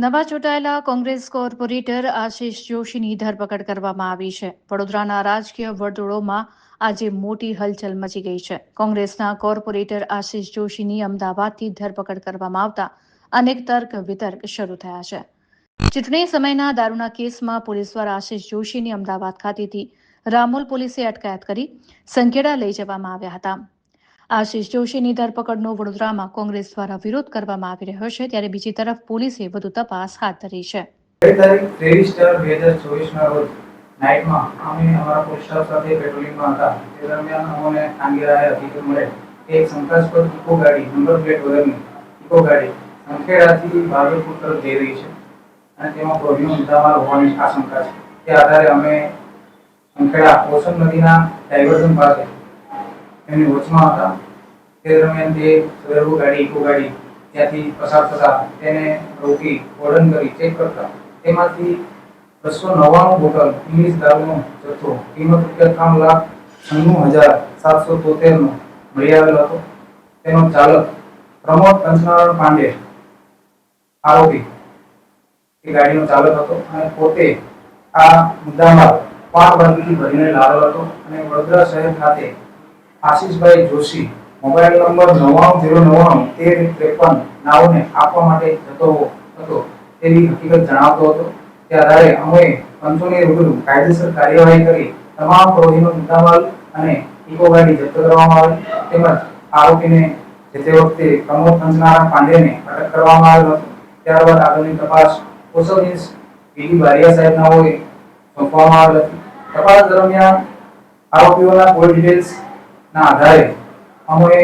નવા ચૂંટાયેલા કોંગ્રેસ કોર્પોરેટર આશિષ જોશીની ધરપકડ કરવામાં આવી છે. વડોદરાના રાજકીય વર્તુળોમાં આજે મોટી હલચલ મચી ગઈ છે. કોંગ્રેસના કોર્પોરેટર આશિષ જોશીની અમદાવાદથી ધરપકડ કરવામાં આવતા અનેક તર્ક વિતર્ક શરૂ થયા છે. ચૂંટણી સમયના દારૂના કેસમાં પોલીસ દ્વારા આશિષ જોશીની અમદાવાદ ખાતેથી રામોલ પોલીસે અટકાયત કરી સંખેડા લઈ જવામાં આવ્યા હતા. આશિષ જોશીની ધરપકડનો વડોદરામાં કોંગ્રેસ દ્વારા વિરોધ કરવામાં આવી રહ્યો છે, ત્યારે બીજી તરફ પોલીસે વધુ તપાસ હાથ ધરી છે. તારીખ 23/4/2024ના રોજ નાઇટમાં અમે અમારા પોલીસ સ્ટાફ સાથે પેટ્રોલિંગમાં હતા. તે દરમિયાન અમને કાંગીરાએ હકીકત મળે કે એક શંકાસ્પદ ઇકો ગાડી નંબર પ્લેટ વગરની ઇકો ગાડી સંખેડાથી ભાગલપુર તરફ જઈ રહી છે અને તેમાં પ્રોહિનો મુદ્દામાલ હોવાની આશંકા છે. તે આધારે અમે સંખેડા ઓસમ નદીના ડાયવર્ઝન પાસે એમની વચમાં હતા. તે દરમિયાન તે સદરભુ ગાડી ઇકો ગાડી ત્યાંથી પસાર થતા તેને રોકી ઓર્ડન કરી ચેક કરતા તેમાંથી 299 બોટલ ઇંગ્લિશ દારૂનો જથ્થો કિંમત ₹3,96,773 નો મળી આવેલો હતો. તેનો ચાલક પ્રમોદ કંચનારાયણ પાંડે આરોપી એ ગાડીનો ચાલક હતો અને પોતે આ મુદ્દામાલ 5 બાટલીથી ભરીને લાવેલો હતો અને વડોદરા શહેર ખાતે આશિષભાઈ જોશી મોબાઈલ નંબર 99091353 નાઓને આપવા માટે જતો હતો તેવી હકીકત જણાવતો હતો. તે આધારે અમે પંચોની રૂબરૂ કાયદેસર કાર્યવાહી કરી તમામ પ્રોહિનો મુદ્દામાલ અને ઇકો ગાડી જપ્ત કરવામાં આવી તેમજ આરોપીને જે તે વખતે પ્રમોદ કંચનારાયણ પાંડેને અટક કરવામાં આવેલ હતો. ત્યારબાદ આગળની તપાસ કોસલ ઇન્સ પીડી બારિયા સાહેબનાઓએ સોંપવામાં આવેલ હતી. તપાસ દરમિયાન આરોપીઓના કોલ ડિટેલ્સના આધારે અમે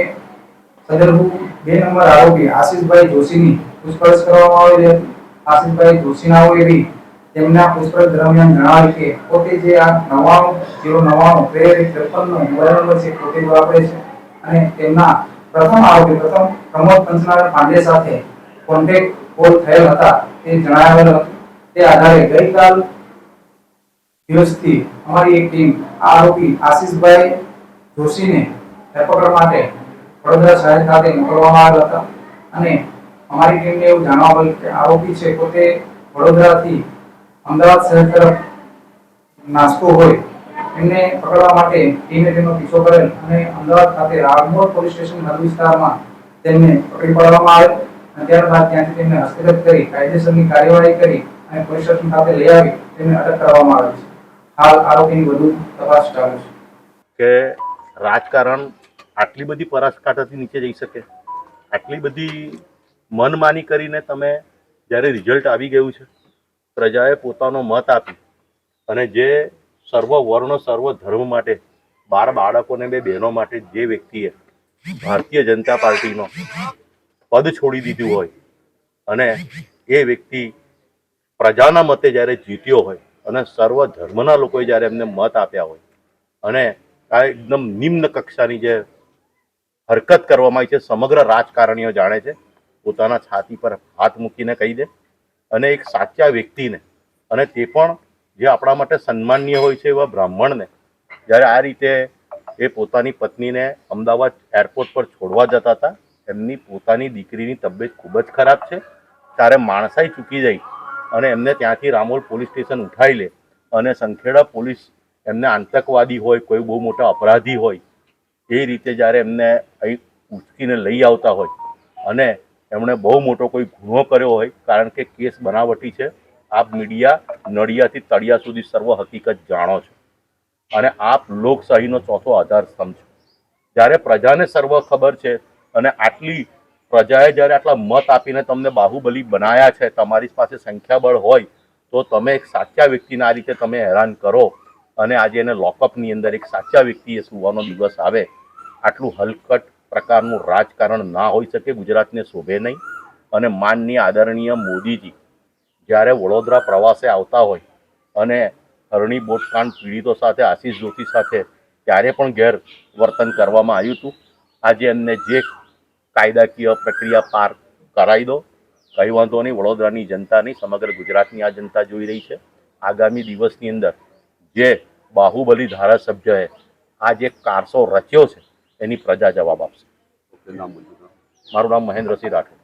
સદરભુ 2 નંબર આરોપી આશિષભાઈ જોશીની પૂછપરછ કરવામાં આવેલી હતી. આશિષભાઈ જોશીનાઓએ તેમના પૂછપરછ દરમિયાન જણાવ્યું કે પોતે જે આ 9909 પ્રેરિત 53 નો મોબાઈલ નંબર છે પોતે જ વાપરે છે અને તેમના પ્રથમ આરોપી પ્રમોદ કંચનારાયણ પાંડે સાથે કોન્ટેક્ટ કોલ થયેલ હતા તે જણાવેલ હતું. તે આધારે ગઈકાલ દિવસથી અમારી એક ટીમ આરોપી આશિષભાઈ જોશીને ધરપકડ માટે વડોદરા શહેર ખાતે મોકલવામાં આવ્યા હતા અને અમારી ટીમને એવું જાણવા મળ્યું કે આરોપી છે પોતે વડોદરાથી અમદાવાદ શહેર તરફ નાસ્તો હોય એમને પકડવા માટે ટીમે તેનો પીછો કરેલ અને અમદાવાદ ખાતે રામોલ પોલીસ સ્ટેશન હદ વિસ્તારમાં તેમને પકડી પાડવામાં આવેલ અને ત્યારબાદ ત્યાંથી તેમને હસ્તગત કરી કાયદેસરની કાર્યવાહી કરી અને પોલીસ સ્ટેશન ખાતે લઈ આવી તેમને અટક કરવામાં આવી છે. હાલ આરોપીની વધુ તપાસ ચાલુ છે. કે રાજકારણ આટલી બધી પરાકાષ્ઠાથી નીચે જઈ શકે? આટલી બધી મનમાની કરીને તમે જ્યારે રિઝલ્ટ આવી ગયું છે, પ્રજાએ પોતાનો મત આપી અને જે સર્વ વર્ણ સર્વ ધર્મ માટે 12 બાળકોને 2 બહેનો માટે જે વ્યક્તિએ ભારતીય જનતા પાર્ટીનો પદ છોડી દીધું હોય અને એ વ્યક્તિ પ્રજાના મતે જ્યારે જીત્યો હોય અને સર્વ ધર્મના લોકોએ જ્યારે એમને મત આપ્યા હોય અને આ એકદમ નિમ્ન કક્ષાની જે હરકત કરવામાં આવી છે સમગ્ર રાજકારણીઓ જાણે છે. પોતાના છાતી પર હાથ મૂકીને કહી દે અને એક સાચા વ્યક્તિને અને તે પણ જે આપણા માટે સન્માનીય હોય છે એવા બ્રાહ્મણને જ્યારે આ રીતે એ પોતાની પત્નીને અમદાવાદ એરપોર્ટ પર છોડવા જતા હતા, એમની પોતાની દીકરીની તબિયત ખૂબ જ ખરાબ છે, ત્યારે માણસાઈ ચૂકી જાય અને એમને ત્યાંથી રામોલ પોલીસ સ્ટેશન ઉઠાવી લે અને સંખેડા પોલીસ એમને આતંકવાદી હોય, કોઈ બહુ મોટા અપરાધી હોય એ રીતે જ્યારે એમને અહીં ઉચકીને લઈ આવતા હોય અને એમણે બહુ મોટો કોઈ ગુનો કર્યો હોય, કારણ કે કેસ બનાવટી છે. આપ મીડિયા નડિયાથી તળિયા સુધી સર્વ હકીકત જાણો છો અને આપ લોકશાહીનો ચોથો આધાર સ્તંભ છો. જ્યારે પ્રજાને સર્વ ખબર છે અને આટલી પ્રજાએ જ્યારે આટલા મત આપીને તમને બાહુબલી બનાવ્યા છે, તમારી પાસે સંખ્યાબળ હોય તો તમે એક સાચા વ્યક્તિને આ રીતે તમે હેરાન કરો અને આજે એને લોકઅપની અંદર એક સાચા વ્યક્તિએ સુવાનો દિવસ આવે, આટલું હલકટ પ્રકારનું રાજકારણ ના હોઈ શકે, ગુજરાતને શોભે નહીં. અને માનનીય આદરણીય મોદીજી જ્યારે વડોદરા પ્રવાસે આવતા હોય અને હરણી બોટકાંડ પીડિતો સાથે આશિષ જોશી સાથે ત્યારે પણ ગેરવર્તન કરવામાં આવ્યું હતું. આજે એમને જે કાયદાકીય પ્રક્રિયા પાર કરાવી દો, કંઈ વાંધો નહીં. વડોદરાની જનતા નહીં, સમગ્ર ગુજરાતની આ જનતા જોઈ રહી છે. આગામી દિવસની અંદર જે બાહુબલી ધારાસભ્યએ આ જે કારસો રચ્યો છે એની પ્રજા જવાબ આપશે. મારું નામ મહેન્દ્રસિંહ રાઠોડ.